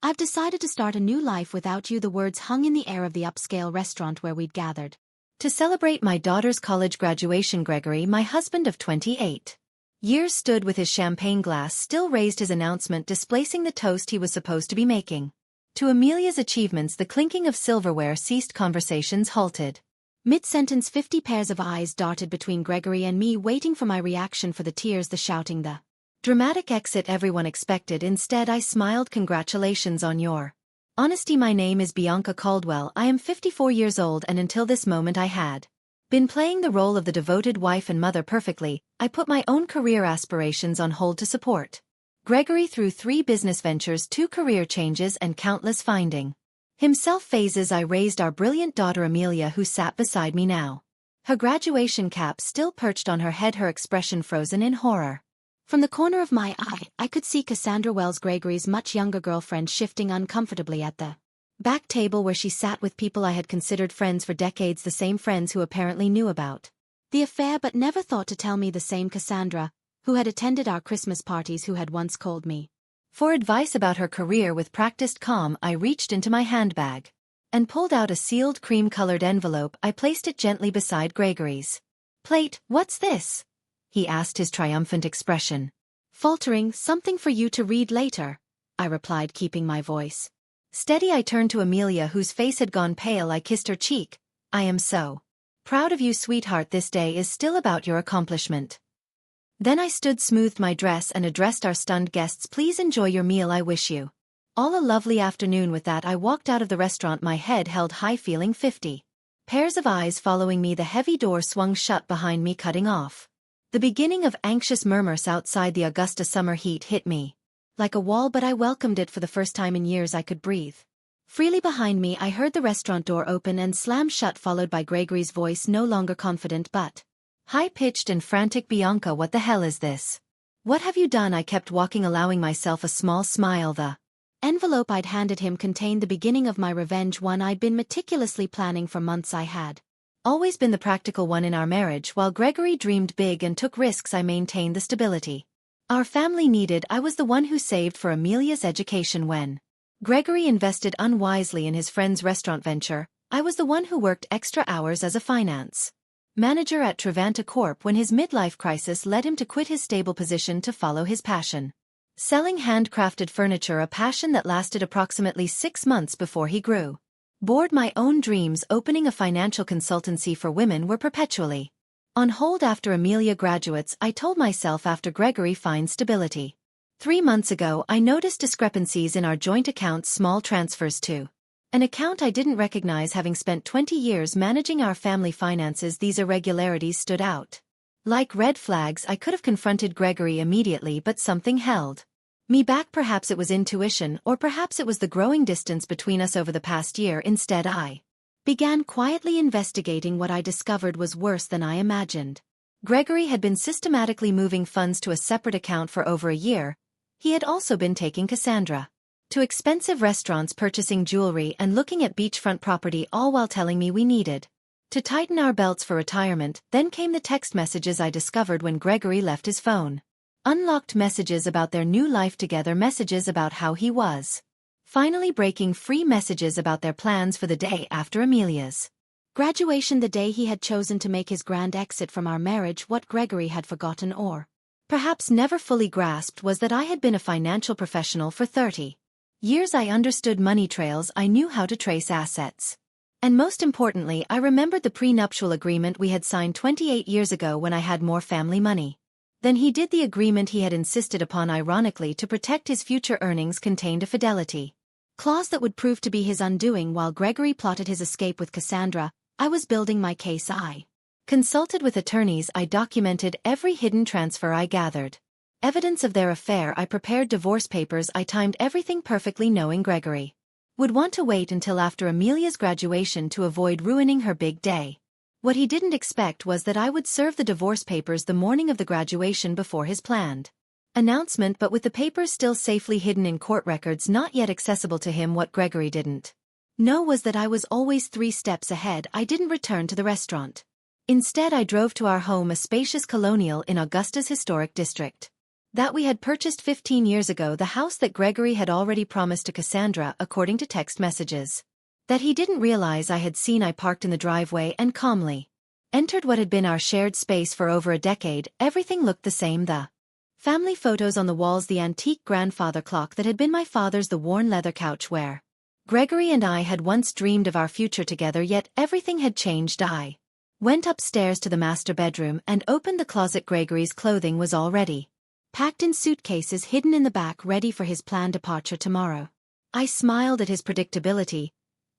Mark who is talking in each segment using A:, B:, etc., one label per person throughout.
A: I've decided to start a new life without you. The words hung in the air of the upscale restaurant where we'd gathered. To celebrate my daughter's college graduation, Gregory, my husband of 28 years, stood with his champagne glass still raised, his announcement displacing the toast he was supposed to be making. To Amelia's achievements the clinking of silverware ceased, conversations halted. Mid-sentence 50 pairs of eyes darted between Gregory and me, waiting for my reaction, for the tears, the shouting, the dramatic exit everyone expected. Instead I smiled. Congratulations on your honesty. My name is Bianca Caldwell. I am 54 years old, and until this moment I had been playing the role of the devoted wife and mother perfectly. I put my own career aspirations on hold to support Gregory through 3 business ventures, 2 career changes, and countless finding himself phases. I raised our brilliant daughter Amelia, who sat beside me now, her graduation cap still perched on her head, her expression frozen in horror. From the corner of my eye, I could see Cassandra Wells, Gregory's much younger girlfriend, shifting uncomfortably at the back table where she sat with people I had considered friends for decades, the same friends who apparently knew about the affair but never thought to tell me, the same Cassandra who had attended our Christmas parties, who had once called me for advice about her career. With practiced calm, I reached into my handbag and pulled out a sealed cream-colored envelope. I placed it gently beside Gregory's plate. "What's this?" he asked, his triumphant expression faltering. "Something for you to read later," I replied, keeping my voice steady. I turned to Amelia, whose face had gone pale. I kissed her cheek. "I am so proud of you, sweetheart. This day is still about your accomplishment." Then I smoothed my dress and addressed our stunned guests. "Please enjoy your meal. I wish you all a lovely afternoon." With that I walked out of the restaurant, my head held high, feeling 50 pairs of eyes following me. The heavy door swung shut behind me, cutting off the beginning of anxious murmurs outside. The Augusta summer heat hit me like a wall, but I welcomed it. For the first time in years I could breathe freely. Behind me I heard the restaurant door open and slam shut, followed by Gregory's voice, no longer confident but high-pitched and frantic. "Bianca, what the hell is this? What have you done?" I kept walking, allowing myself a small smile. The envelope I'd handed him contained the beginning of my revenge, one I'd been meticulously planning for months. I had always been the practical one in our marriage. While Gregory dreamed big and took risks, I maintained the stability our family needed. I was the one who saved for Amelia's education when Gregory invested unwisely in his friend's restaurant venture. I was the one who worked extra hours as a finance manager at Trevanta Corp when his midlife crisis led him to quit his stable position to follow his passion, selling handcrafted furniture, a passion that lasted approximately 6 months before he grew bored. My own dreams, opening a financial consultancy for women, were perpetually on hold. After Amelia graduates, I told myself, after Gregory finds stability. 3 months ago I noticed discrepancies in our joint accounts, small transfers to an account I didn't recognize, having spent 20 years managing our family finances. These irregularities stood out like red flags. I could have confronted Gregory immediately, but something held me back. Perhaps it was intuition, or perhaps it was the growing distance between us over the past year. Instead I began quietly investigating. What I discovered was worse than I imagined. Gregory had been systematically moving funds to a separate account for over a year. He had also been taking Cassandra to expensive restaurants, purchasing jewelry, and looking at beachfront property, all while telling me we needed to tighten our belts for retirement. Then came the text messages I discovered when Gregory left his phone. Unlocked messages about their new life together, messages about how he was finally breaking free, messages about their plans for the day after Amelia's graduation, the day he had chosen to make his grand exit from our marriage. What Gregory had forgotten, or perhaps never fully grasped, was that I had been a financial professional for 30 years. I understood money trails, I knew how to trace assets. And most importantly, I remembered the prenuptial agreement we had signed 28 years ago when I had more family money than he did. The agreement he had insisted upon, ironically, to protect his future earnings, contained a fidelity clause that would prove to be his undoing. While Gregory plotted his escape with Cassandra, I was building my case. I consulted with attorneys, I documented every hidden transfer, I gathered evidence of their affair, I prepared divorce papers, I timed everything perfectly, knowing Gregory would want to wait until after Amelia's graduation to avoid ruining her big day. What he didn't expect was that I would serve the divorce papers the morning of the graduation before his planned announcement, but with the papers still safely hidden in court records not yet accessible to him. What Gregory didn't know was that I was always 3 steps ahead. I didn't return to the restaurant. Instead I drove to our home, a spacious colonial in Augusta's historic district. That we had purchased 15 years ago the house that Gregory had already promised to Cassandra according to text messages. That he didn't realize I had seen. I parked in the driveway and calmly entered what had been our shared space for over a decade. Everything looked the same: the family photos on the walls, the antique grandfather clock that had been my father's, the worn leather couch where Gregory and I had once dreamed of our future together. Yet everything had changed. I went upstairs to the master bedroom and opened the closet. Gregory's clothing was already packed in suitcases hidden in the back, ready for his planned departure tomorrow. I smiled at his predictability.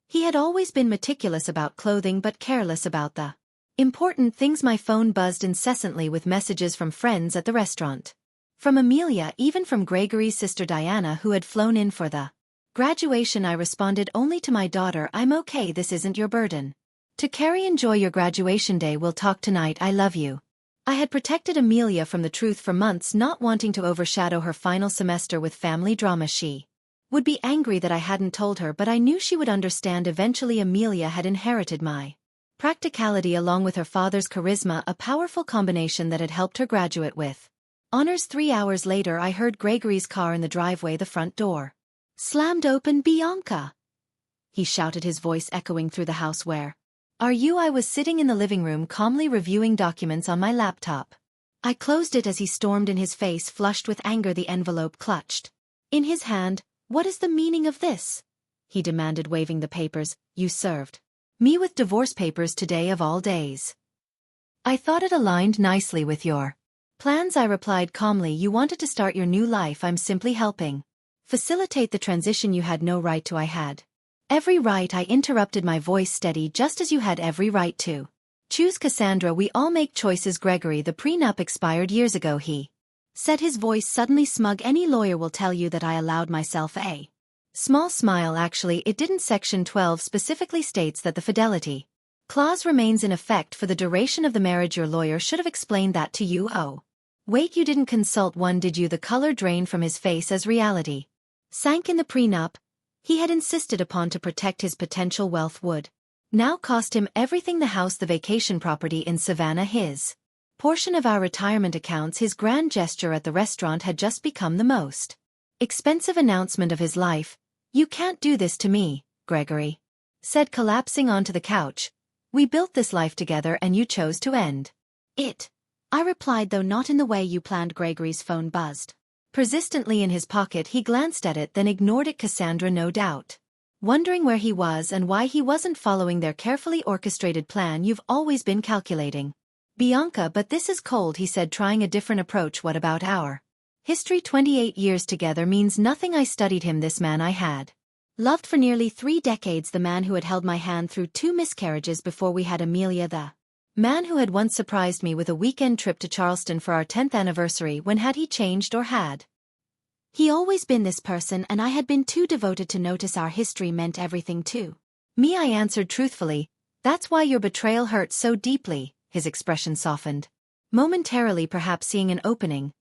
A: He had always been meticulous about clothing but careless about the important things. My phone buzzed incessantly with messages from friends at the restaurant. From Amelia, even from Gregory's sister Diana, who had flown in for the graduation. I responded only to my daughter, "I'm okay, this isn't your burden to carry. Enjoy your graduation day, we'll talk tonight, I love you." I had protected Amelia from the truth for months, not wanting to overshadow her final semester with family drama. She would be angry that I hadn't told her, but I knew she would understand eventually. Amelia had inherited my practicality along with her father's charisma, a powerful combination that had helped her graduate with honors. 3 hours later I heard Gregory's car in the driveway. The front door slammed open. "Bianca!" he shouted, his voice echoing through the house. "Where are you?" I was sitting in the living room calmly reviewing documents on my laptop. I closed it as he stormed in, his face flushed with anger, the envelope clutched in his hand. "What is the meaning of this?" he demanded, waving the papers. "You served me with divorce papers today of all days. I thought it aligned nicely with your plans," I replied calmly. "You wanted to start your new life. I'm simply helping facilitate the transition you had no right to." "I had every right," I interrupted, my voice steady. "Just as you had every right to choose Cassandra. We all make choices, Gregory. The prenup expired years ago," he said, his voice suddenly smug. "Any lawyer will tell you that I allowed myself a small smile. Actually, it didn't. Section 12 specifically states that the fidelity clause remains in effect for the duration of the marriage. Your lawyer should have explained that to you." "Oh, wait, you didn't consult one, did you?" The color drained from his face as reality sank in. The prenup he had insisted upon to protect his potential wealth would now cost him everything: the house, the vacation property in Savannah, his portion of our retirement accounts. His grand gesture at the restaurant had just become the most expensive announcement of his life. "You can't do this to me," Gregory said, collapsing onto the couch. "We built this life together and you chose to end it," I replied, "though not in the way you planned." Gregory's phone buzzed persistently in his pocket. He glanced at it, then ignored it. Cassandra, no doubt wondering where he was and why he wasn't following their carefully orchestrated plan. "You've always been calculating, Bianca, but this is cold," he said, trying a different approach. "What about our history? 28 years together means nothing." I studied him, this man I had loved for nearly 3 decades, the man who had held my hand through 2 miscarriages before we had Amelia, the man who had once surprised me with a weekend trip to Charleston for our 10th anniversary. When had he changed, or had he always been this person, and I had been too devoted to notice? Our history meant everything to me, I answered truthfully. "That's why your betrayal hurt so deeply." His expression softened momentarily, perhaps seeing an opening.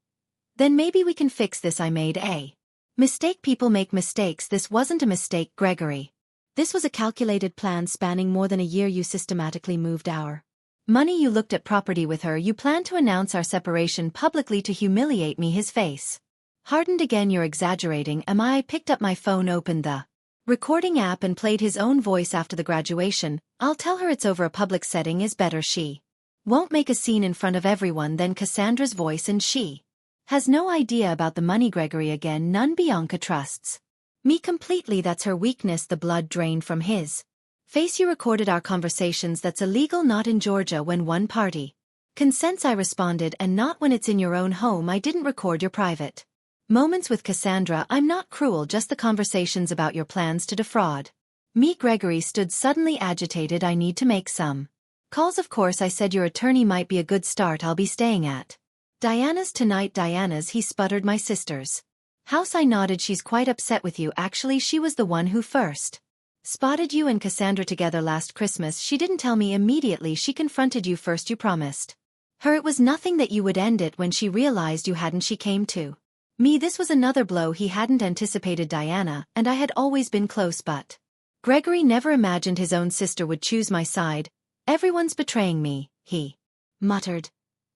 A: "Then maybe we can fix this. I made a mistake. People make mistakes. This wasn't a mistake, Gregory. This was a calculated plan spanning more than a year. You systematically moved our money. You looked at property with her. You planned to announce our separation publicly to humiliate me." His face hardened again. "You're exaggerating." "Am I?" I picked up my phone, opened the recording app and played his own voice. "After the graduation, I'll tell her it's over. A public setting is better. She won't make a scene in front of everyone." Then Cassandra's voice, "And she has no idea about the money." Gregory again, "None. Bianca trusts me completely. That's her weakness." The blood drained from his face. "You recorded our conversations. That's illegal." "Not in Georgia. When one party consents," I responded, "and not when it's in your own home." "I didn't record your private moments with Cassandra." "I'm not cruel, just the conversations about your plans to defraud me." Gregory stood suddenly agitated. "I need to make some calls." "Of course," I said. "Your attorney might be a good start. I'll be staying at Diana's tonight." "Diana's?" he sputtered. "My sister's house." I nodded. "She's quite upset with you. Actually, she was the one who first spotted you and Cassandra together last Christmas. She didn't tell me immediately. She confronted you first. You promised her it was nothing, that you would end it. When she realized you hadn't, she came to me." This was another blow. He hadn't anticipated Diana, and I had always been close, but Gregory never imagined his own sister would choose my side. "Everyone's betraying me," he muttered.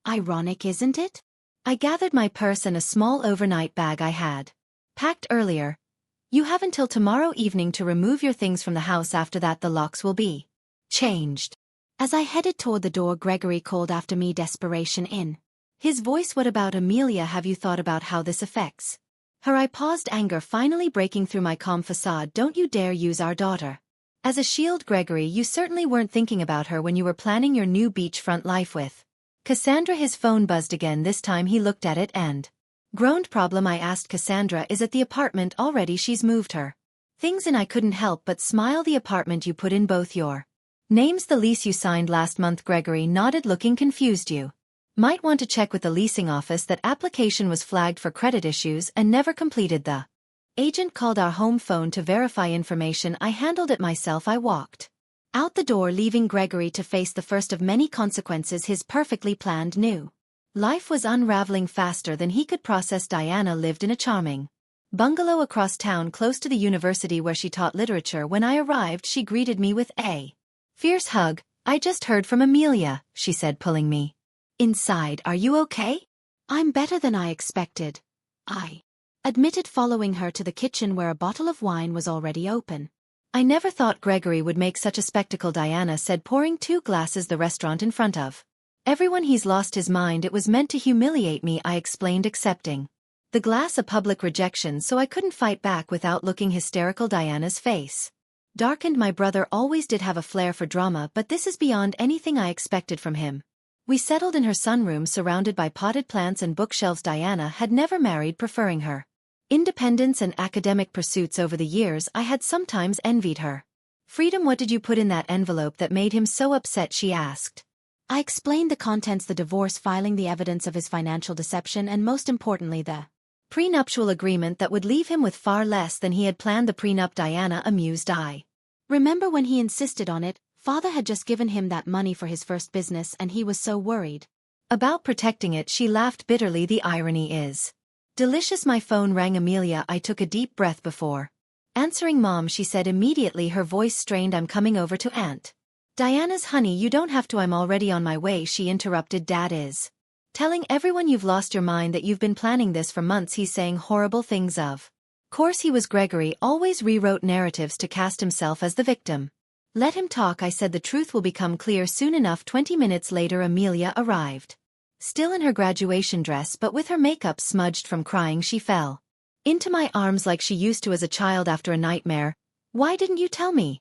A: "Ironic, isn't it?" I gathered my purse and a small overnight bag I had packed earlier. You have until tomorrow evening to remove your things from the house. After that the locks will be changed. As I headed toward the door, Gregory called after me, desperation in his voice. What about Amelia? Have you thought about how this affects her? I paused, anger finally breaking through my calm facade. Don't you dare use our daughter as a shield, Gregory. You certainly weren't thinking about her when you were planning your new beachfront life with Cassandra. His phone buzzed again. This time he looked at it and groaned. Problem? I asked. Cassandra is at the apartment already. She's moved her things in. I couldn't help but smile. The apartment you put in both your names, the lease you signed last month? Gregory nodded, looking confused. You might want to check with the leasing office. That application was flagged for credit issues and never completed. The agent called our home phone to verify information. I handled it myself. I walked out the door, leaving Gregory to face the first of many consequences. His perfectly planned new life was unraveling faster than he could process. Diana lived in a charming bungalow across town, close to the university where she taught literature. When I arrived, she greeted me with a fierce hug. I just heard from Amelia, she said, pulling me inside. Are you okay? I'm better than I expected, I admitted, following her to the kitchen where a bottle of wine was already open. I never thought Gregory would make such a spectacle, Diana said, pouring 2 glasses the restaurant in front of everyone. He's lost his mind. It was meant to humiliate me, I explained, accepting the glass a public rejection so I couldn't fight back without looking hysterical. Diana's face darkened. My brother always did have a flair for drama, but this is beyond anything I expected from him. We settled in her sunroom surrounded by potted plants and bookshelves. Diana had never married, preferring her independence and academic pursuits over the years. I had sometimes envied her freedom. What did you put in that envelope that made him so upset? She asked. I explained the contents: the divorce filing, the evidence of his financial deception, and most importantly the prenuptial agreement that would leave him with far less than he had planned. The prenup? Diana amused. I remember when he insisted on it. Father had just given him that money for his first business and he was so worried about protecting it. She laughed bitterly. The irony is delicious. My phone rang. Amelia. I took a deep breath before answering. Mom, she said immediately, her voice strained. I'm coming over to Aunt Diana's. Honey, you don't have to. I'm already on my way, she interrupted. Dad is telling everyone you've lost your mind, that you've been planning this for months. He's saying horrible things. Of course he was. Gregory always rewrote narratives to cast himself as the victim. Let him talk, I said. The truth will become clear soon enough. 20 minutes later, Amelia arrived. Still in her graduation dress but with her makeup smudged from crying. She fell into my arms like she used to as a child after a nightmare. Why didn't you tell me?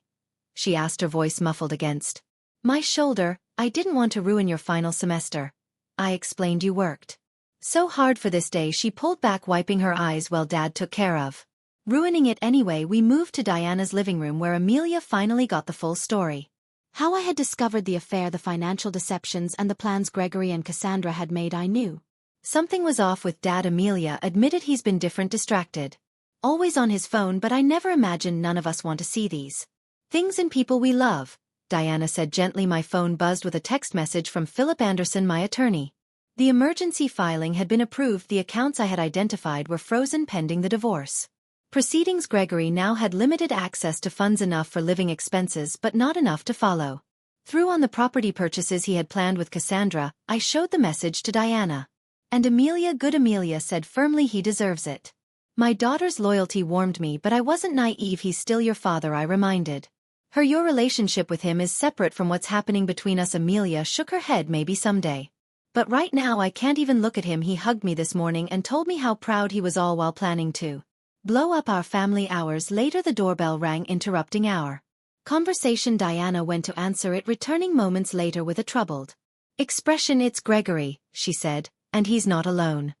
A: She asked, her voice muffled against my shoulder. I didn't want to ruin your final semester, I explained. You worked so hard for this day. She pulled back, wiping her eyes. Well, Dad took care of ruining it anyway. We moved to Diana's living room where Amelia finally got the full story. How I had discovered the affair, the financial deceptions, and the plans Gregory and Cassandra had made. I knew something was off with Dad. Amelia admitted he's been different, distracted, always on his phone, but I never imagined none of us want to see these things in people we love, Diana said gently. My phone buzzed with a text message from Philip Anderson, my attorney. The emergency filing had been approved. The accounts I had identified were frozen pending the divorce proceedings. Gregory now had limited access to funds, enough for living expenses but not enough to follow through on the property purchases he had planned with Cassandra. I showed the message to Diana. And Amelia? Good, Amelia said firmly. He deserves it. My daughter's loyalty warmed me, but I wasn't naive. He's still your father, I reminded her. Your relationship with him is separate from what's happening between us. Amelia shook her head. Maybe someday, but right now I can't even look at him. He hugged me this morning and told me how proud he was, all while planning to blow up our family. Hours later the doorbell rang, interrupting our conversation. Diana went to answer it, returning moments later with a troubled expression. It's Gregory, she said, and he's not alone.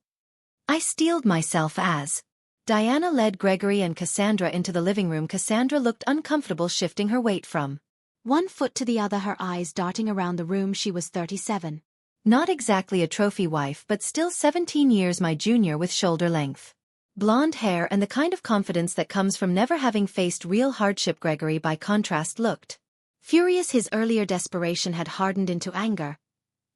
A: I steeled myself as Diana led Gregory and Cassandra into the living room. Cassandra looked uncomfortable, shifting her weight from one foot to the other, her eyes darting around the room. She was 37. Not exactly a trophy wife, but still 17 years my junior, with shoulder-length blonde hair and the kind of confidence that comes from never having faced real hardship. Gregory, by contrast, looked furious. His earlier desperation had hardened into anger.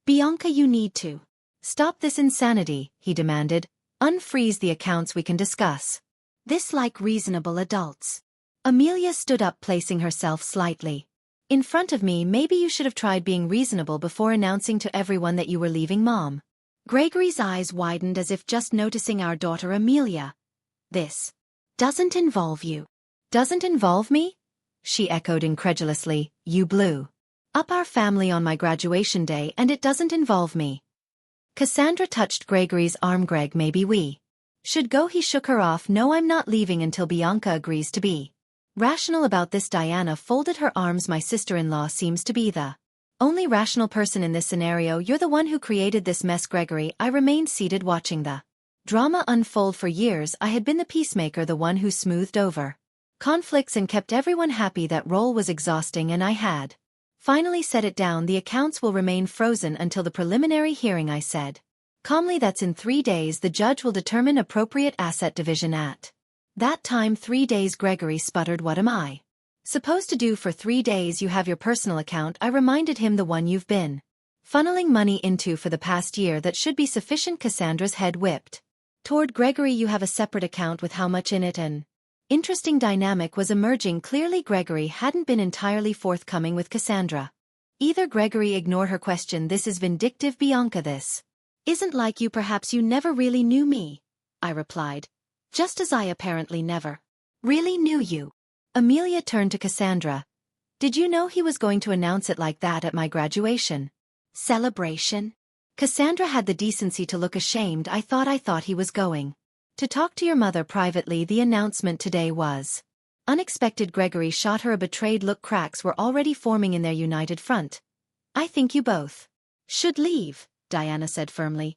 A: Bianca, you need to stop this insanity, he demanded. Unfreeze the accounts. We can discuss this like reasonable adults. Amelia stood up, placing herself slightly in front of me. Maybe you should have tried being reasonable before announcing to everyone that you were leaving, Mom. Gregory's eyes widened as if just noticing our daughter Amelia. This doesn't involve you. Doesn't involve me? She echoed incredulously. You blew up our family on my graduation day and it doesn't involve me. Cassandra touched Gregory's arm. Greg, maybe we should go. He shook her off. No, I'm not leaving until Bianca agrees to be rational about this. Diana folded her arms. My sister-in-law seems to be the only rational person in this scenario. You're the one who created this mess, Gregory. I remained seated watching the drama unfold. For years I had been the peacemaker, the one who smoothed over conflicts and kept everyone happy. That role was exhausting and I had finally set it down. The accounts will remain frozen until the preliminary hearing, I said calmly. That's in 3 days. The judge will determine appropriate asset division at that time. 3 days, Gregory sputtered. What am I supposed to do for 3 days? You have your personal account, I reminded him, the one you've been funneling money into for the past year. That should be sufficient. Cassandra's head whipped toward Gregory. You have a separate account with how much in it? An interesting dynamic was emerging. Clearly Gregory hadn't been entirely forthcoming with Cassandra either. Gregory ignored her question. This is vindictive, Bianca. This isn't like you. Perhaps you never really knew me, I replied, just as I apparently never really knew you. Amelia turned to Cassandra. Did you know he was going to announce it like that at my graduation celebration? Cassandra had the decency to look ashamed. I thought he was going to talk to your mother privately. The announcement today was unexpected. Gregory shot her a betrayed look. Cracks were already forming in their united front. I think you both should leave, Diana said firmly.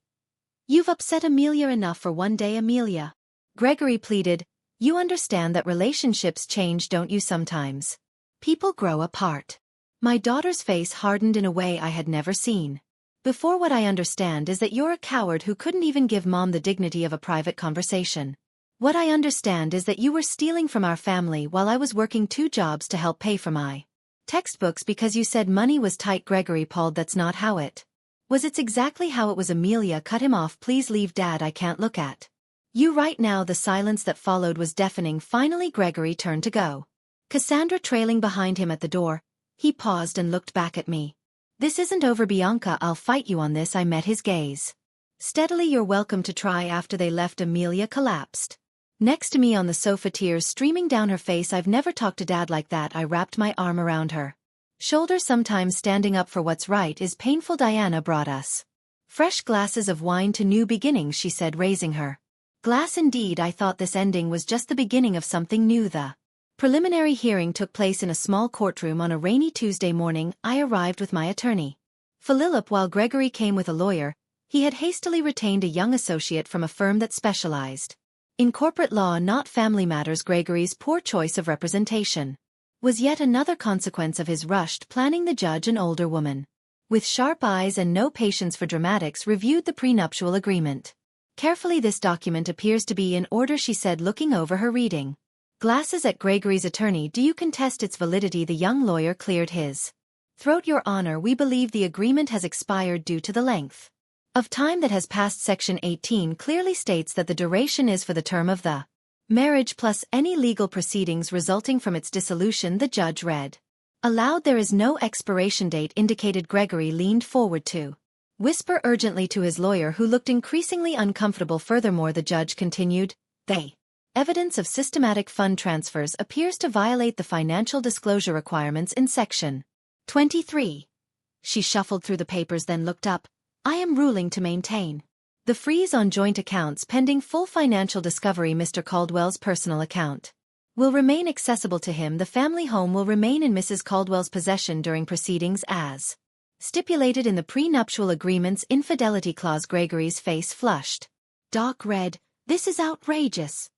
A: You've upset Amelia enough for one day. Amelia, Gregory pleaded, you understand that relationships change, don't you? Sometimes people grow apart. My daughter's face hardened in a way I had never seen before. What I understand is that you're a coward who couldn't even give Mom the dignity of a private conversation. What I understand is that you were stealing from our family while I was working 2 jobs to help pay for my textbooks because you said money was tight. Gregory palled. That's not how it was. It's exactly how it was. Amelia cut him off. Please leave, Dad. I can't look at you right now. The silence that followed was deafening. Finally Gregory turned to go, Cassandra trailing behind him at the door. He paused and looked back at me. This isn't over, Bianca. I'll fight you on this. I met his gaze steadily. You're welcome to try. After they left, Amelia collapsed next to me on the sofa, tears streaming down her face. I've never talked to Dad like that. I wrapped my arm around her shoulder. Sometimes standing up for what's right is painful. Diana brought us fresh glasses of wine to new beginnings, she said, raising her glass. Indeed, I thought this ending was just the beginning of something new. The preliminary hearing took place in a small courtroom on a rainy Tuesday morning. I arrived with my attorney, Philip, while Gregory came with a lawyer. He had hastily retained a young associate from a firm that specialized in corporate law, not family matters. Gregory's poor choice of representation was yet another consequence of his rushed planning. The judge, an older woman with sharp eyes and no patience for dramatics, reviewed the prenuptial agreement carefully. This document appears to be in order, she said, looking over her reading glasses at Gregory's attorney. Do you contest its validity? The young lawyer cleared his throat. Your Honor, we believe the agreement has expired due to the length of time that has passed. Section 18 clearly states that the duration is for the term of the marriage plus any legal proceedings resulting from its dissolution. The judge read aloud. There is no expiration date indicated. Gregory leaned forward to whisper urgently to his lawyer, who looked increasingly uncomfortable. Furthermore, the judge continued, the evidence of systematic fund transfers appears to violate the financial disclosure requirements in Section 23. She shuffled through the papers, then looked up. I am ruling to maintain the freeze on joint accounts pending full financial discovery. Mr. Caldwell's personal account will remain accessible to him. The family home will remain in Mrs. Caldwell's possession during proceedings as stipulated in the prenuptial agreement's infidelity clause. Gregory's face flushed. Doc read, this is outrageous,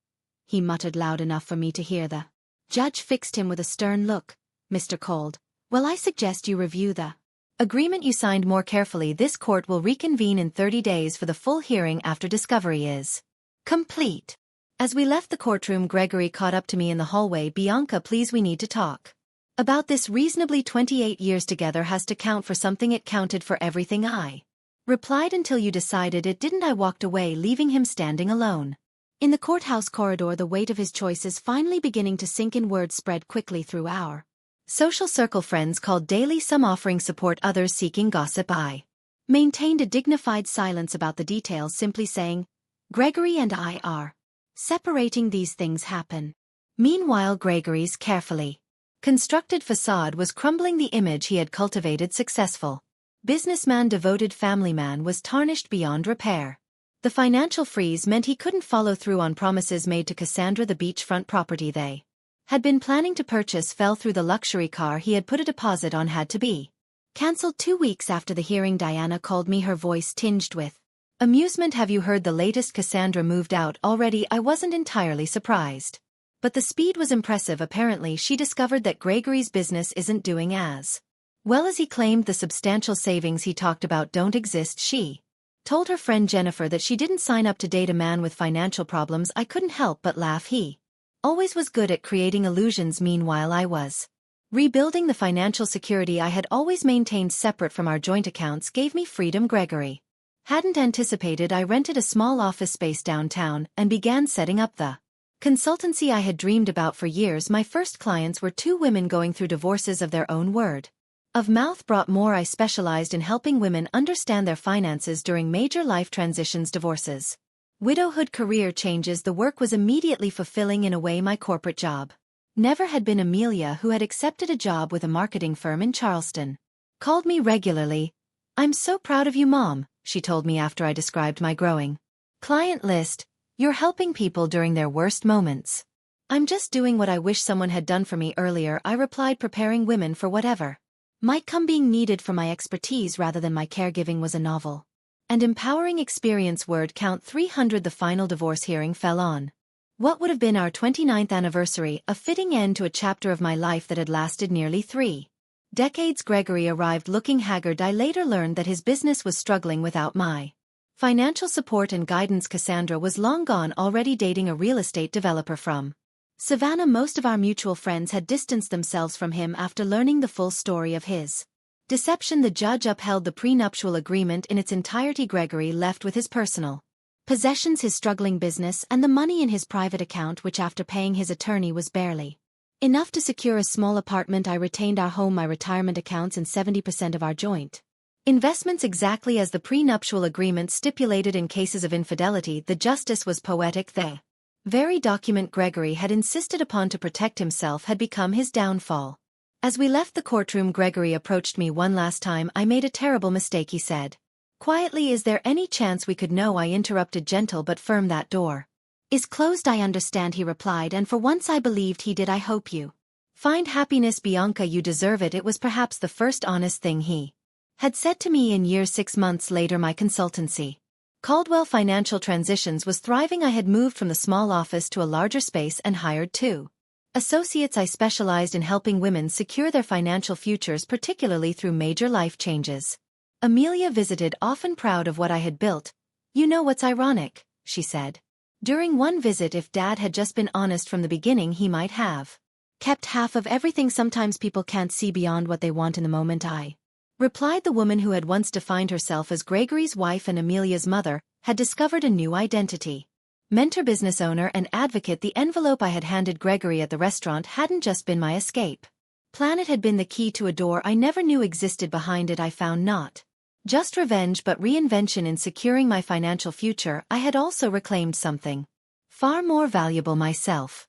A: he muttered loud enough for me to hear. The judge fixed him with a stern look. Mr. Cold, well, I suggest you review the agreement you signed more carefully. This court will reconvene in 30 days for the full hearing after discovery is complete. As we left the courtroom, Gregory caught up to me in the hallway. Bianca, please, we need to talk about this. Reasonably 28 years together has to count for something. It counted for everything, I replied. Until you decided it didn't. I walked away, leaving him standing alone in the courthouse corridor. The weight of his choices finally beginning to sink in. Words spread quickly through our social circle. Friends called daily, some offering support, others seeking gossip. I maintained a dignified silence about the details, simply saying, "Gregory and I are separating. These things happen." Meanwhile, Gregory's carefully constructed facade was crumbling. The image he had cultivated, successful businessman, devoted family man, was tarnished beyond repair. The financial freeze meant he couldn't follow through on promises made to Cassandra. The beachfront property they had been planning to purchase fell through. The luxury car he had put a deposit on had to be cancelled. 2 weeks after the hearing, Diana called me, her voice tinged with amusement. "Have you heard the latest? Cassandra moved out already." I wasn't entirely surprised, but the speed was impressive. Apparently she discovered that Gregory's business isn't doing as well as he claimed. The substantial savings he talked about don't exist. She told her friend Jennifer that she didn't sign up to date a man with financial problems. I couldn't help but laugh. He always was good at creating illusions. Meanwhile, I was rebuilding. The financial security I had always maintained separate from our joint accounts gave me freedom Gregory hadn't anticipated. I rented a small office space downtown and began setting up the consultancy I had dreamed about for years. My first clients were 2 women going through divorces of their own. Word of mouth brought more. I specialized in helping women understand their finances during major life transitions, divorces, widowhood, career changes. The work was immediately fulfilling in a way my corporate job never had been. Amelia, who had accepted a job with a marketing firm in Charleston, called me regularly. "I'm so proud of you, Mom," she told me after I described my growing client list. "You're helping people during their worst moments." "I'm just doing what I wish someone had done for me earlier," I replied, "preparing women for whatever might come." Being needed for my expertise rather than my caregiving was a novel and empowering experience. Word count 300. The final divorce hearing fell on what would have been our 29th anniversary, a fitting end to a chapter of my life that had lasted nearly 3 decades. Gregory arrived looking haggard. I later learned that his business was struggling without my financial support and guidance. Cassandra was long gone, already dating a real estate developer from Savannah. Most of our mutual friends had distanced themselves from him after learning the full story of his deception. The judge upheld the prenuptial agreement in its entirety. Gregory left with his personal possessions, his struggling business, and the money in his private account, which after paying his attorney was barely enough to secure a small apartment. I retained our home, my retirement accounts, and 70% of our joint investments, exactly as the prenuptial agreement stipulated. In cases of infidelity, the justice was poetic. The very document Gregory had insisted upon to protect himself had become his downfall. As we left the courtroom, Gregory approached me one last time. "I made a terrible mistake," he said quietly. "Is there any chance we could know?" I interrupted, gentle but firm. "That door is closed." "I understand," he replied, and for once I believed he did. "I hope you find happiness, Bianca. You deserve it." It was perhaps the first honest thing he had said to me in years. 6 months later, my consultancy, Caldwell Financial Transitions, was thriving. I had moved from the small office to a larger space and hired 2 associates. I specialized in helping women secure their financial futures, particularly through major life changes. Amelia visited, often proud of what I had built. "You know what's ironic?" she said during one visit. "If Dad had just been honest from the beginning, he might have kept half of everything. Sometimes people can't see beyond what they want in the moment," I replied. The woman who had once defined herself as Gregory's wife and Amelia's mother had discovered a new identity. Mentor, business owner, and advocate. The envelope I had handed Gregory at the restaurant hadn't just been my escape plan. It had been the key to a door I never knew existed behind it. I found not just revenge but reinvention in securing my financial future. I had also reclaimed something far more valuable: myself.